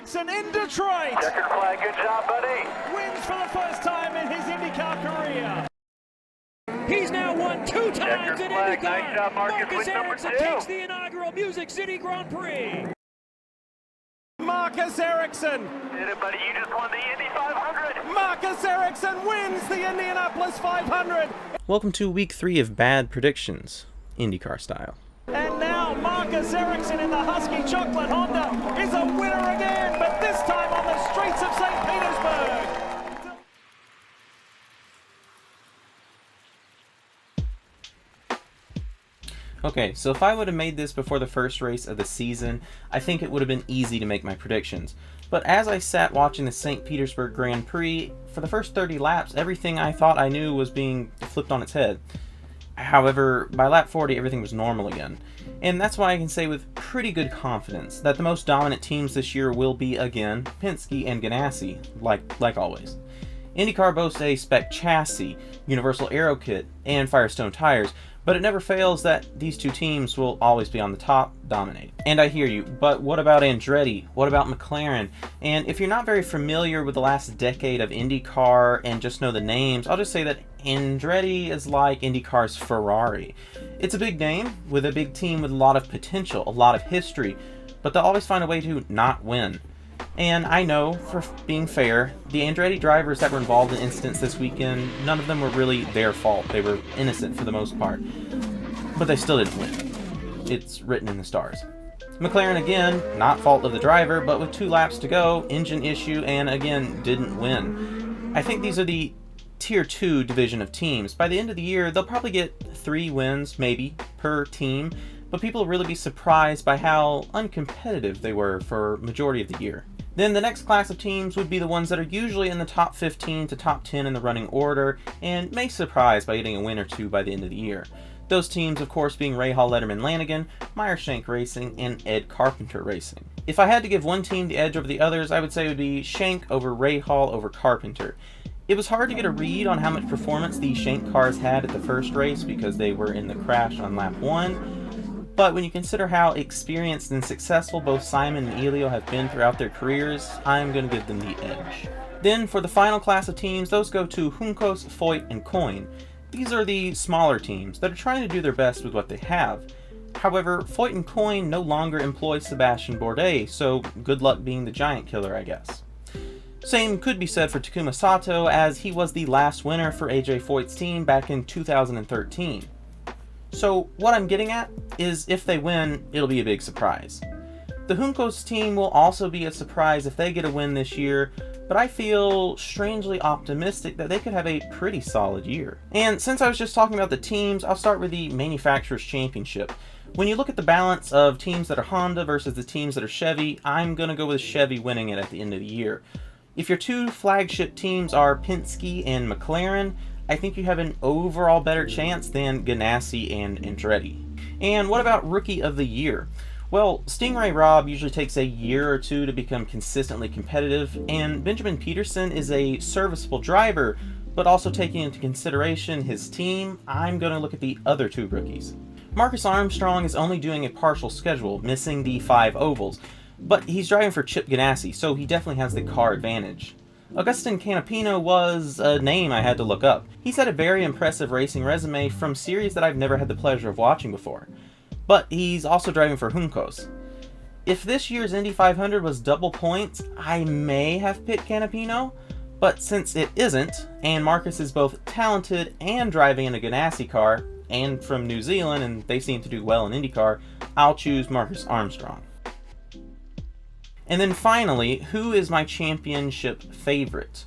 Ericsson in Detroit. Checkered flag, good job, buddy. Wins for the first time in his Indycar career. He's now won 2 times in flag. Indycar. Nice job, Marcus Ericsson with number 2. takes the inaugural Music City Grand Prix. Marcus Ericsson. Did it, buddy. You just won the Indy 500. Marcus Ericsson wins the Indianapolis 500. Welcome to week 3 of Bad Predictions, IndyCar style. And now Marcus Ericsson in the Husky Chocolate Honda is a winner again, but this time on the streets of St. Petersburg. Okay, so if I would have made this before the first race of the season, I think it would have been easy to make my predictions. But as I sat watching the St. Petersburg Grand Prix, for the first 30 laps, everything I thought I knew was being flipped on its head. However, by lap 40, everything was normal again. And that's why I can say with pretty good confidence that the most dominant teams this year will be, again, Penske and Ganassi, like always. IndyCar boasts a spec chassis, universal aero kit, and Firestone tires, but it never fails that these two teams will always be on the top, dominating. And I hear you, but what about Andretti? What about McLaren? And if you're not very familiar with the last decade of IndyCar and just know the names, I'll just say that Andretti is like IndyCar's Ferrari. It's a big name, with a big team with a lot of potential, a lot of history, but they'll always find a way to not win. And I know, for being fair, the Andretti drivers that were involved in incidents this weekend, none of them were really their fault. They were innocent for the most part. But they still didn't win. It's written in the stars. McLaren, again, not fault of the driver, but with 2 laps to go, engine issue, and again, didn't win. I think these are the Tier 2 division of teams. By the end of the year, they'll probably get 3 wins, maybe, per team, but people will really be surprised by how uncompetitive they were for majority of the year. Then the next class of teams would be the ones that are usually in the top 15 to top 10 in the running order, and may surprise by getting a win or 2 by the end of the year. Those teams, of course, being Rahal, Letterman, Lanigan, Meyer-Shank Racing, and Ed Carpenter Racing. If I had to give one team the edge over the others, I would say it would be Shank over Rahal over Carpenter. It was hard to get a read on how much performance the Shank cars had at the first race because they were in the crash on lap 1. But when you consider how experienced and successful both Simon and Elio have been throughout their careers, I'm going to give them the edge. Then for the final class of teams, those go to Juncos, Foyt, and Coyne. These are the smaller teams that are trying to do their best with what they have. However, Foyt and Coyne no longer employ Sebastian Bourdais, so good luck being the giant killer, I guess. Same could be said for Takuma Sato, as he was the last winner for AJ Foyt's team back in 2013. So what I'm getting at is if they win, it'll be a big surprise. The Juncos team will also be a surprise if they get a win this year, but I feel strangely optimistic that they could have a pretty solid year. And since I was just talking about the teams, I'll start with the Manufacturers' Championship. When you look at the balance of teams that are Honda versus the teams that are Chevy, I'm going to go with Chevy winning it at the end of the year. If your 2 flagship teams are Penske and McLaren, I think you have an overall better chance than Ganassi and Andretti. And what about Rookie of the Year? Well, Stingray Robb usually takes a year or 2 to become consistently competitive, and Benjamin Peterson is a serviceable driver, but also taking into consideration his team, I'm going to look at the other 2 rookies. Marcus Armstrong is only doing a partial schedule, missing the 5 ovals, but he's driving for Chip Ganassi, so he definitely has the car advantage. Agustin Canapino was a name I had to look up. He's had a very impressive racing resume from series that I've never had the pleasure of watching before. But he's also driving for Juncos. If this year's Indy 500 was double points, I may have picked Canapino, but since it isn't, and Marcus is both talented and driving in a Ganassi car, and from New Zealand, and they seem to do well in IndyCar, I'll choose Marcus Armstrong. And then finally, who is my championship favorite?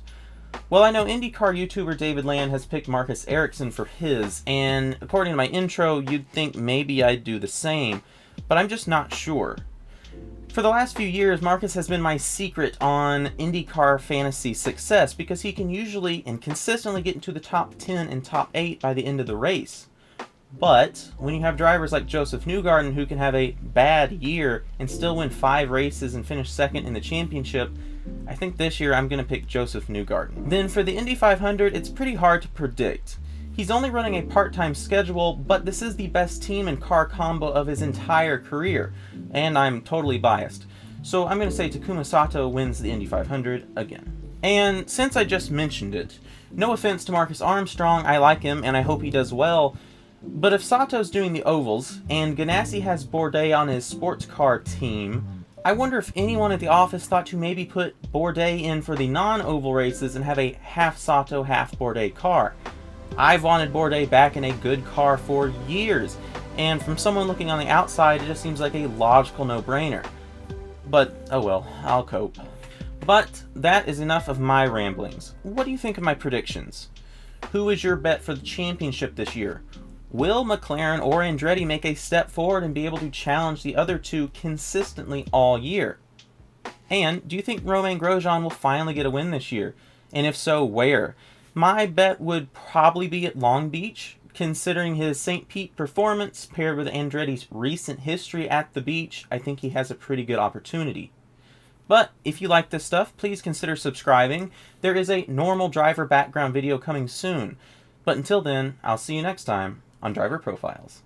Well, I know IndyCar YouTuber David Land has picked Marcus Ericsson for his, and according to my intro, you'd think maybe I'd do the same, but I'm just not sure. For the last few years, Marcus has been my secret on IndyCar fantasy success because he can usually and consistently get into the top 10 and top 8 by the end of the race. But when you have drivers like Joseph Newgarden who can have a bad year and still win 5 races and finish second in the championship, I think this year I'm going to pick Joseph Newgarden. Then for the Indy 500, it's pretty hard to predict. He's only running a part-time schedule, but this is the best team and car combo of his entire career, and I'm totally biased. So I'm going to say Takuma Sato wins the Indy 500 again. And since I just mentioned it, no offense to Marcus Armstrong, I like him and I hope he does well, but if Sato's doing the ovals and Ganassi has Bourdais on his sports car team, I wonder if anyone at the office thought to maybe put Bourdais in for the non-oval races and have a half Sato, half Bourdais car. I've wanted Bourdais back in a good car for years, and from someone looking on the outside, it just seems like a logical no-brainer. But, oh well, I'll cope. But that is enough of my ramblings. What do you think of my predictions? Who is your bet for the championship this year? Will McLaren or Andretti make a step forward and be able to challenge the other two consistently all year? And do you think Romain Grosjean will finally get a win this year? And if so, where? My bet would probably be at Long Beach, considering his St. Pete performance paired with Andretti's recent history at the beach. I think he has a pretty good opportunity. But if you like this stuff, please consider subscribing. There is a normal driver background video coming soon. But until then, I'll see you next time on Driver Profiles.